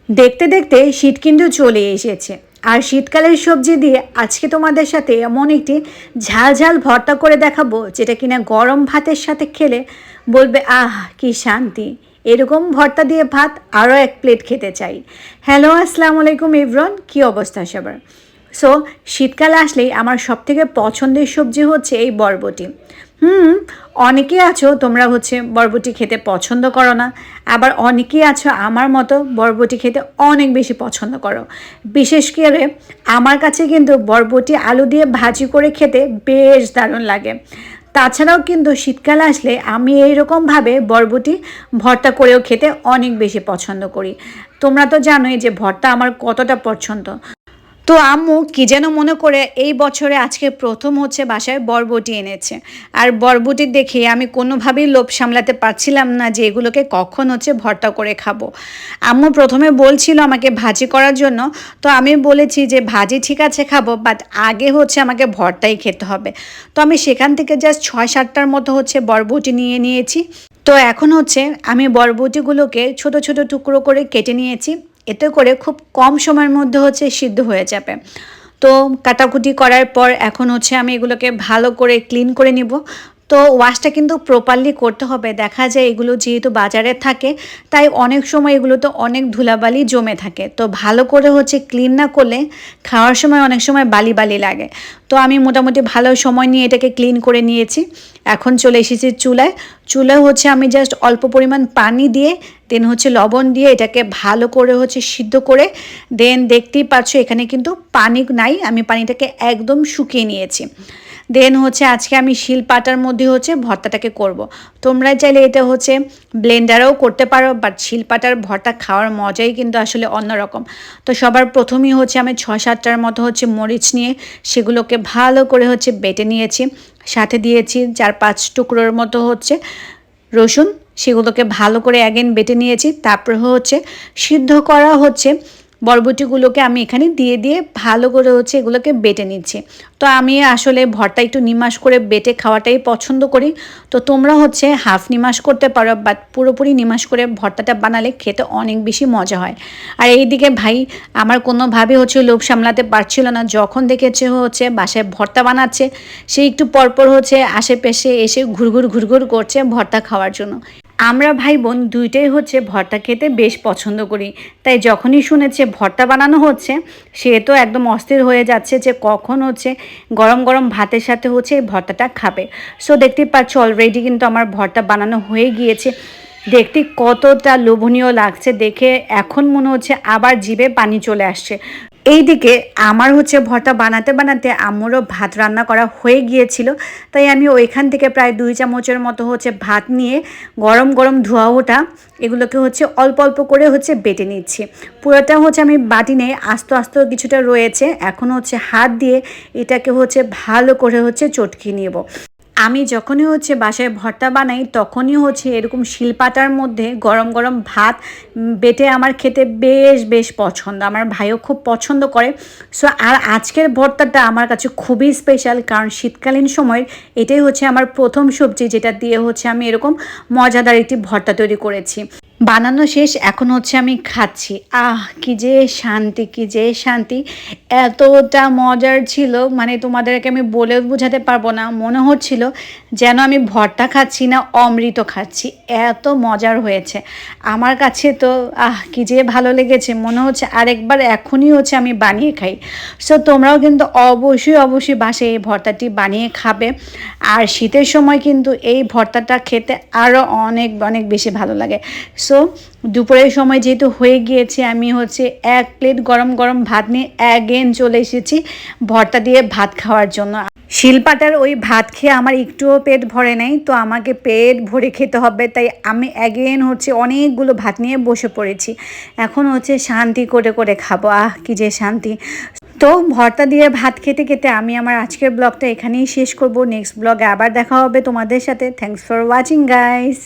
দেখতে দেখতে শীত কিন্তু চলে এসেছে। আর শীতকালের সবজি দিয়ে আজকে তোমাদের সাথে এমন একটি ঝাল ঝাল ভর্তা করে দেখাবো, যেটা কিনা গরম ভাতের সাথে খেলে বলবে আহ কি শান্তি। এরকম ভর্তা দিয়ে ভাত আরও এক প্লেট খেতে চাই। হ্যালো, আসসালামু আলাইকুম এভরিওয়ান, কী অবস্থা সবার? সো শীতকাল আসলেই আমার সবথেকে পছন্দের সবজি হচ্ছে এই বরবটি। অনেকেই আছো তোমরা হচ্ছে বরবটি খেতে পছন্দ করো না, আবার অনেকেই আছো আমার মতো বরবটি খেতে অনেক বেশি পছন্দ করো। বিশেষ করে আমার কাছে কিন্তু বরবটি আলু দিয়ে ভাজি করে খেতে বেশ দারুণ লাগে। তাছাড়াও কিন্তু শীতকাল আসলে আমি এইরকমভাবে বরবটি ভর্তা করেও খেতে অনেক বেশি পছন্দ করি। তোমরা তো জানোই যে ভর্তা আমার কতটা পছন্দ। তো আম্মু কি যেন মনে করে এই বছরে আজকে প্রথম হচ্ছে বাসায় বরবটি এনেছে। আর বরবটি দেখে আমি কোনোভাবেই লোভ সামলাতে পারছিলাম না যে এগুলোকে কখন হচ্ছে ভর্তা করে খাবো। আম্মু প্রথমে বলছিল আমাকে ভাজি করার জন্য, তো আমি বলেছি যে ভাজি ঠিক আছে খাবো, বাট আগে হচ্ছে আমাকে ভর্তাই খেতে হবে। তো আমি সেখান থেকে জাস্ট 6-7টার মতো হচ্ছে বরবটি নিয়ে নিয়েছি। তো এখন হচ্ছে আমি বরবটিগুলোকে ছোট ছোট টুকরো করে কেটে নিয়েছি। এতে করে খুব কম সময়ের মধ্যে হচ্ছে সিদ্ধ হয়ে যাবে। তো কাটাকুটি করার পর এখন হচ্ছে আমি এগুলোকে ভালো করে ক্লিন করে নিব। তো ওয়াশটা কিন্তু প্রপারলি করতে হবে। দেখা যায় এগুলো যেহেতু বাজারে থাকে, তাই অনেক সময় এগুলোতে অনেক ধুলাবালি জমে থাকে। তো ভালো করে হচ্ছে ক্লিন না করলে খাওয়ার সময় অনেক সময় বালি বালি লাগে। তো আমি মোটামুটি ভালো সময় নিয়ে এটাকে ক্লিন করে নিয়েছি। এখন চলে এসেছি চুলায়। চুলায় হচ্ছে আমি জাস্ট অল্প পরিমাণ পানি দিয়ে দেন হচ্ছে লবণ দিয়ে এটাকে ভালো করে হচ্ছে সিদ্ধ করে দেন দেখতেই পাচ্ছ এখানে কিন্তু পানি নাই, আমি পানিটাকে একদম শুকিয়ে নিয়েছি। দেন হচ্ছে আজকে আমি শিলপাটার মধ্যে হচ্ছে ভর্তাটাকে করব। তোমরা চাইলে এটা হচ্ছে ব্লেন্ডারেও করতে পারো, বাট শিলপাটার ভর্তা খাওয়ার মজাই কিন্তু আসলে অন্যরকম। তো সবার প্রথমেই হচ্ছে আমি 6-7টার মতো হচ্ছে মরিচ নিয়ে সেগুলোকে ভালো করে হচ্ছে বেটে নিয়েছি। সাথে দিয়েছি 4-5 টুকরোর মতো হচ্ছে রসুন, সেগুলোকে ভালো করে অ্যাগেন বেটে নিয়েছি। তারপর হচ্ছে সিদ্ধ করা হচ্ছে বরবটিগুলোকে আমি এখানে দিয়ে দিয়ে ভালো করে হচ্ছে এগুলোকে বেটে নিচ্ছি। তো আমি আসলে ভর্তা একটু নিমাশ করে বেটে খাওয়াটাই পছন্দ করি। তো তোমরা হচ্ছে হাফ নিমাশ করতে পারো, বাট পুরোপুরি নিমাশ করে ভর্তাটা বানালে খেতে অনেক বেশি মজা হয়। আর এইদিকে ভাই আমার কোনোভাবে হচ্ছে লোভ সামলাতে পারছিল না, যখন দেখেছে হচ্ছে বাসায় ভর্তা বানাচ্ছে সে একটু পরপর হচ্ছে আশেপাশে এসে ঘুরঘুর ঘুরঘুর করছে ভর্তা খাওয়ার জন্য। আমরা ভাই বোন দুইটাই হচ্ছে ভর্তা খেতে বেশ পছন্দ করি, তাই যখনই শুনেছে ভর্তা বানানো হচ্ছে সে তো একদম অস্থির হয়ে যাচ্ছে যে কখন হচ্ছে গরম গরম ভাতের সাথে হচ্ছে এই ভর্তাটা খাবে। সো দেখতেই পাচ্ছ অলরেডি কিন্তু আমার ভর্তা বানানো হয়ে গিয়েছে। দেখতে কতটা লোভনীয় লাগছে দেখে এখন মনে হচ্ছে আবার জিভে পানি চলে আসছে। এইদিকে আমার হচ্ছে ভর্তা বানাতে বানাতে আম্মুরও ভাত রান্না করা হয়ে গিয়েছিল, তাই আমি ওইখান থেকে প্রায় 2 চামচের মতো হচ্ছে ভাত নিয়ে গরম গরম ধোয়া ওঠা এগুলোকে হচ্ছে অল্প অল্প করে হচ্ছে বেটে নিচ্ছি। পুরোটা হচ্ছে আমি বাটি নেই, আস্তে আস্তে কিছুটা রয়েছে, এখন হচ্ছে হাত দিয়ে এটাকে হচ্ছে ভালো করে হচ্ছে চটকিয়ে নেব। আমি যখনই হচ্ছে বাসায় ভর্তা বানাই তখনই হচ্ছে এরকম শিলপাটার মধ্যে গরম গরম ভাত বেটে আমার খেতে বেশ বেশ পছন্দ, আমার ভাইও খুব পছন্দ করে। সো আর আজকের ভর্তাটা আমার কাছে খুবই স্পেশাল, কারণ শীতকালীন সময়ের এটাই হচ্ছে আমার প্রথম সবজি যেটা দিয়ে হচ্ছে আমি এরকম মজাদার একটি ভর্তা তৈরি করেছি। বানানো শেষ, এখন হচ্ছে আমি খাচ্ছি। কি যে শান্তি, কি যে শান্তি, এতটা মজার ছিল মানে তোমাদেরকে আমি বলেও বোঝাতে পারবো না। মনে হচ্ছিল যেন আমি ভর্তা খাচ্ছি না অমৃত খাচ্ছি, এত মজার হয়েছে আমার কাছে। তো কি যে ভালো লেগেছে, মনে হচ্ছে আরেকবার এখনই হচ্ছে আমি বানিয়ে খাই। সো তোমরাও কিন্তু অবশ্যই অবশ্যই বাসায় এই ভর্তাটি বানিয়ে খাবে। আর শীতের সময় কিন্তু এই ভর্তাটা খেতে আরও অনেক অনেক বেশি ভালো লাগে। সো দুপুরের সময় যেহেতু হয়ে গিয়েছে, আমি হচ্ছে 1 প্লেট গরম গরম ভাত নিয়ে অ্যাগেন চলে এসেছি ভর্তা দিয়ে ভাত খাওয়ার জন্য। শিলপাটার ওই ভাত খেয়ে আমার একটুও পেট ভরে নাই, তো আমাকে পেট ভরে খেতে হবে, তাই আমি অ্যাগেন হচ্ছে অনেকগুলো ভাত নিয়ে বসে পড়েছি। এখন হচ্ছে শান্তি করে করে খাবো, কি যে শান্তি। তো ভর্তা দিয়ে ভাত খেতে খেতে আমি আমার আজকের ব্লগটা এখানেই শেষ করব। নেক্সট ব্লগে আবার দেখা হবে তোমাদের সাথে। Thanks for watching guys.